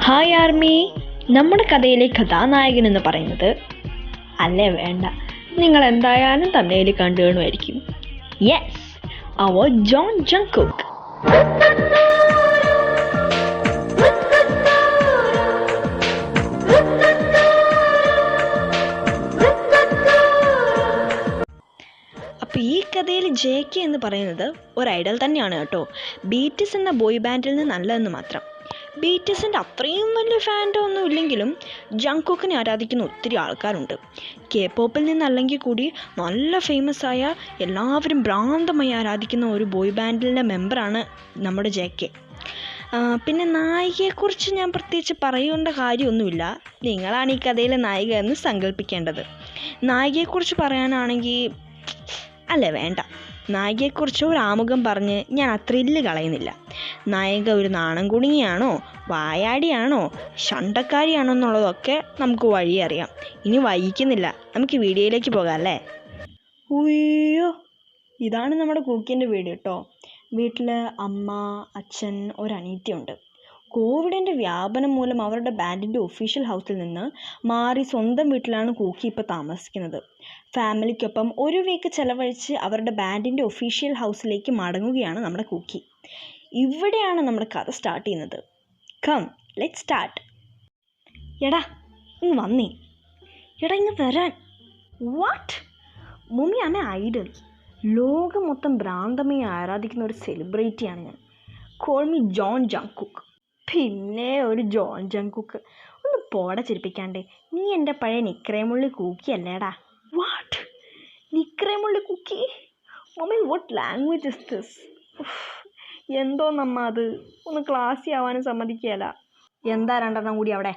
Hi army. നമ്മുടെ കഥയിലെ കഥാനായകൻ എന്ന് പറയുന്നത് അല്ലേ വേണ്ട, നിങ്ങൾ എന്തായാലും തമിഴിൽ കണ്ടു കാണുമായിരിക്കും. യെസ്, അവർ ജോൺ ജങ്കുക്ക്. അപ്പോൾ ഈ കഥയിൽ JK എന്ന് പറയുന്നത് ഒരു ഐഡൽ തന്നെയാണ് കേട്ടോ. BTS എന്ന ബോയ് ബാൻഡിൽ നിന്ന് നല്ലതെന്ന് മാത്രം. BTSൻ്റെ അത്രയും വലിയ ഫാൻഡോ ഒന്നും ഇല്ലെങ്കിലും ജങ്കുക്കിനെ ആരാധിക്കുന്ന ഒത്തിരി ആൾക്കാരുണ്ട്. K-പോപ്പിൽ നിന്നല്ലെങ്കിൽ കൂടി നല്ല ഫേമസ് ആയ എല്ലാവരും ഭ്രാന്തമായി ആരാധിക്കുന്ന ഒരു ബോയ് ബാൻഡിൻ്റെ മെമ്പറാണ് നമ്മുടെ JK. പിന്നെ നായികയെക്കുറിച്ച് ഞാൻ പ്രത്യേകിച്ച് പറയേണ്ട കാര്യമൊന്നുമില്ല. നിങ്ങളാണ് ഈ കഥയിലെ നായിക എന്ന് സങ്കല്പിക്കേണ്ടത്. നായികയെക്കുറിച്ച് പറയാനാണെങ്കിൽ അല്ലേ വേണ്ട, നായികയെക്കുറിച്ച് ഒരു ആമുഖം പറഞ്ഞ് ഞാൻ ആ ത്രില്ല് കളയുന്നില്ല. നായിക ഒരു നാണം കുണുങ്ങിയാണോ, വായാടിയാണോ, ഷണ്ടക്കാരിയാണോ എന്നുള്ളതൊക്കെ നമുക്ക് വഴി അറിയാം. ഇനി വൈകിക്കുന്നില്ല, നമുക്ക് വീഡിയോയിലേക്ക് പോകാം അല്ലേ. ഉയ്യോ, ഇതാണ് നമ്മുടെ കുക്കിൻ്റെ വീട് കേട്ടോ. വീട്ടിൽ അമ്മ, അച്ഛൻ, ഒരനിയത്തിയുണ്ട്. കോവിഡിൻ്റെ വ്യാപനം മൂലം അവരുടെ ബാൻഡിൻ്റെ ഒഫീഷ്യൽ ഹൗസിൽ നിന്ന് മാറി സ്വന്തം വീട്ടിലാണ് കൂക്കി ഇപ്പോൾ താമസിക്കുന്നത്. ഫാമിലിക്കൊപ്പം ഒരു വീക്ക് ചിലവഴിച്ച് അവരുടെ ബാൻഡിൻ്റെ ഒഫീഷ്യൽ ഹൗസിലേക്ക് മടങ്ങുകയാണ് നമ്മുടെ കൂക്കി. ഇവിടെയാണ് നമ്മുടെ കഥ സ്റ്റാർട്ട് ചെയ്യുന്നത്. Come let start. എടാ ഇങ്ങ് വന്നേ, എടാ ഇങ്ങ് വരാൻ. വാട്ട്? മുമ്മിയാണ് ഐഡൽ. ലോകം മൊത്തം ഭ്രാന്തമായി ആരാധിക്കുന്ന ഒരു സെലിബ്രിറ്റിയാണ് ഞാൻ. Call me John Jungkook. പിന്നെ ഒരു ജോൺ ജങ്കുക്ക്. ഒന്ന് പോടെ ചിരിപ്പിക്കാണ്ടേ. നീ എൻ്റെ പഴയ നിക്രേമുള്ളി കൂക്കിയല്ലേടാ. വാട്ട്? നിക്രേമുള്ളി cookie? Mummy what language is this? എന്തോ നമ്മ അത് ഒന്ന് ക്ലാസ്സി ആവാനും സമ്മതിക്കുകയല്ല. എന്താ രണ്ടെണ്ണം കൂടി അവിടെ?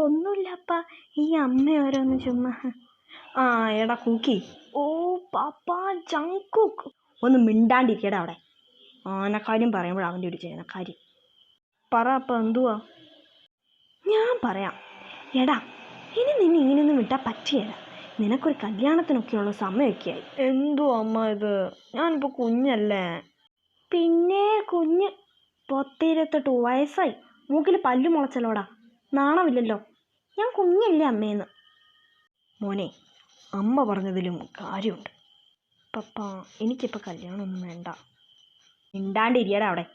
ഒന്നുമില്ലപ്പാ, ഈ അമ്മ ഓരോന്ന് ചുമ്മാ. എടാ കൂക്കി. ഓ പാപ്പാ ജങ്കുക്ക്. ഒന്ന് മിണ്ടാണ്ടിരിക്കടാ അവിടെ. ആനക്കാര്യം പറയുമ്പോൾ അവൻ്റെ ഒരു ചേനക്കാര്യം. പറ അപ്പം എന്തുവാ? ഞാൻ പറയാം. എടാ ഇനി നിന്നെ ഇങ്ങനെയൊന്നും വിട്ടാൽ പറ്റിയല്ല. നിനക്കൊരു കല്യാണത്തിനൊക്കെയുള്ള സമയമൊക്കെയായി. എന്തോ അമ്മ ഇത്? ഞാനിപ്പോൾ കുഞ്ഞല്ലേ. പിന്നെ കുഞ്ഞ് 28 വയസ്സായി. മൂക്കിൽ പല്ലു മുളച്ചല്ലോടാ. നാണമില്ലല്ലോ. ഞാൻ കുഞ്ഞല്ലേ അമ്മേന്ന്. മോനെ, അമ്മ പറഞ്ഞതിലും കാര്യമുണ്ട്. പപ്പ എനിക്കിപ്പോൾ കല്യാണമൊന്നും വേണ്ട. മിണ്ടാണ്ടിരിയടാ അവിടെ.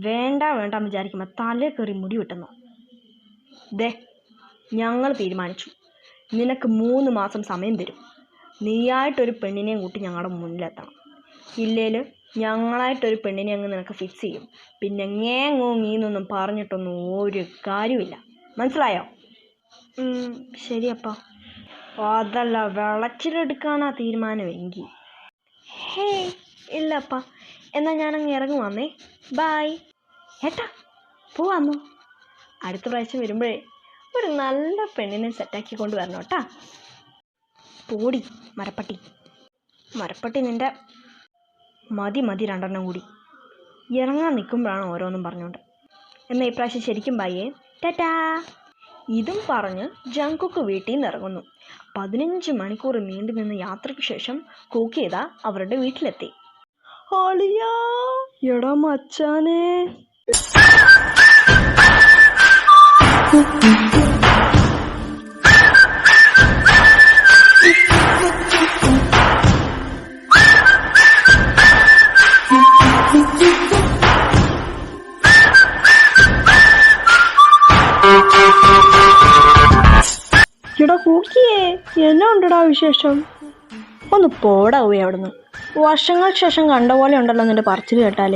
വേണ്ട വേണ്ട വിചാരിക്കുമ്പോൾ തലേ കയറി മുടി വെട്ടുന്നു. ദേ, ഞങ്ങൾ തീരുമാനിച്ചു. നിനക്ക് 3 മാസം സമയം തരും. നീയായിട്ടൊരു പെണ്ണിനെയും കൂട്ടി ഞങ്ങളുടെ മുന്നിലെത്തണം. ഇല്ലേൽ ഞങ്ങളായിട്ടൊരു പെണ്ണിനെ അങ്ങ് നിനക്ക് ഫിക്സ് ചെയ്യും. പിന്നെ നീന്നൊന്നും പറഞ്ഞിട്ടൊന്നും ഒരു കാര്യമില്ല. മനസ്സിലായോ? ശരിയപ്പാ. അതല്ല, വിളച്ചിലെടുക്കാനാ തീരുമാനമെങ്കിൽ. ഇല്ലപ്പാ, എന്നാൽ ഞാനങ്ങ് ഇറങ്ങുവാന്നേ. ബായ്. ഏട്ടാ പോവാന്നോ? അടുത്ത പ്രാവശ്യം വരുമ്പോഴേ ഒരു നല്ല പെണ്ണിനെ സെറ്റാക്കി കൊണ്ട് വരണം കേട്ടാ. പോടി മരപ്പട്ടി. മരപ്പട്ടി നിൻ്റെ മതി രണ്ടെണ്ണം കൂടി. ഇറങ്ങാൻ നിൽക്കുമ്പോഴാണ് ഓരോന്നും പറഞ്ഞുകൊണ്ട്. എന്നാൽ ഇപ്രാവശ്യം ശരിക്കും ബായേ. ടാറ്റാ. ഇതും പറഞ്ഞ് ജങ്കുക്ക് വീട്ടിൽ നിന്ന് ഇറങ്ങുന്നു. 15 മണിക്കൂർ നീണ്ടു നിന്ന യാത്രയ്ക്ക് ശേഷം കൂക്കിയത അവരുടെ വീട്ടിലെത്തി. ആളിയാ, എടാ മച്ചാനെ. എടാ കൂക്കിയേ, എന്നാ ഉണ്ടടാ വിശേഷം? ഒന്ന് പോടാ പോയി അവിടുന്ന്. വർഷങ്ങൾക്ക് ശേഷം കണ്ട പോലെ ഉണ്ടല്ലോ നിൻ്റെ പറച്ചിൽ കേട്ടാൽ.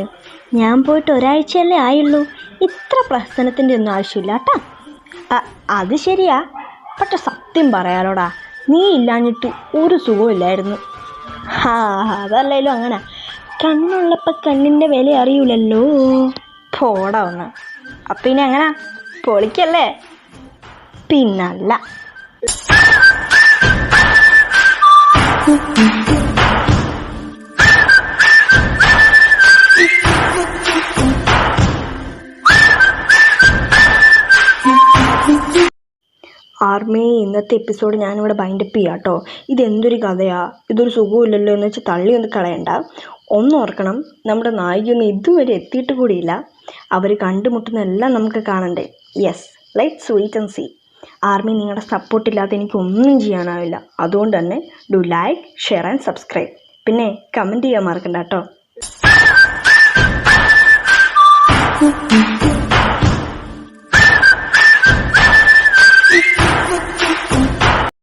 ഞാൻ പോയിട്ട് ഒരാഴ്ചയല്ലേ ആയുള്ളൂ. ഇത്ര പ്രശ്നത്തിൻ്റെ ഒന്നും ആവശ്യമില്ല കേട്ടാ. അത് ശരിയാ, പക്ഷെ സത്യം പറയാലോടാ, നീ ഇല്ലാഞ്ഞിട്ട് ഒരു സുഖമില്ലായിരുന്നു. അതല്ലേലും അങ്ങനെ. കണ്ണുള്ളപ്പോൾ കണ്ണിൻ്റെ വില അറിയൂലല്ലോ. പോടാ ഒന്ന്. അപ്പം ഇനി എങ്ങനാ, പൊളിക്കല്ലേ? പിന്നല്ല. ആർമി, ഇന്നത്തെ എപ്പിസോഡ് ഞാനിവിടെ ബൈൻഡപ്പ് ചെയ്യാം കേട്ടോ. ഇതെന്തൊരു കഥയാ, ഇതൊരു സുഖമില്ലല്ലോ എന്ന് വെച്ച് തള്ളി ഒന്ന് കളയണ്ട. ഒന്നോർക്കണം, നമ്മുടെ നായികയൊന്നും ഇതുവരെ എത്തിയിട്ട് കൂടിയില്ല. അവർ കണ്ടുമുട്ടുന്നതെല്ലാം നമുക്ക് കാണണ്ടേ? Yes, let's wait and see. Army നിങ്ങളുടെ സപ്പോർട്ടില്ലാതെ എനിക്ക് ഒന്നും ചെയ്യാനാവില്ല. അതുകൊണ്ട് തന്നെ do like, share and subscribe. പിന്നെ കമൻറ്റ് ചെയ്യാൻ മറക്കണ്ട കേട്ടോ.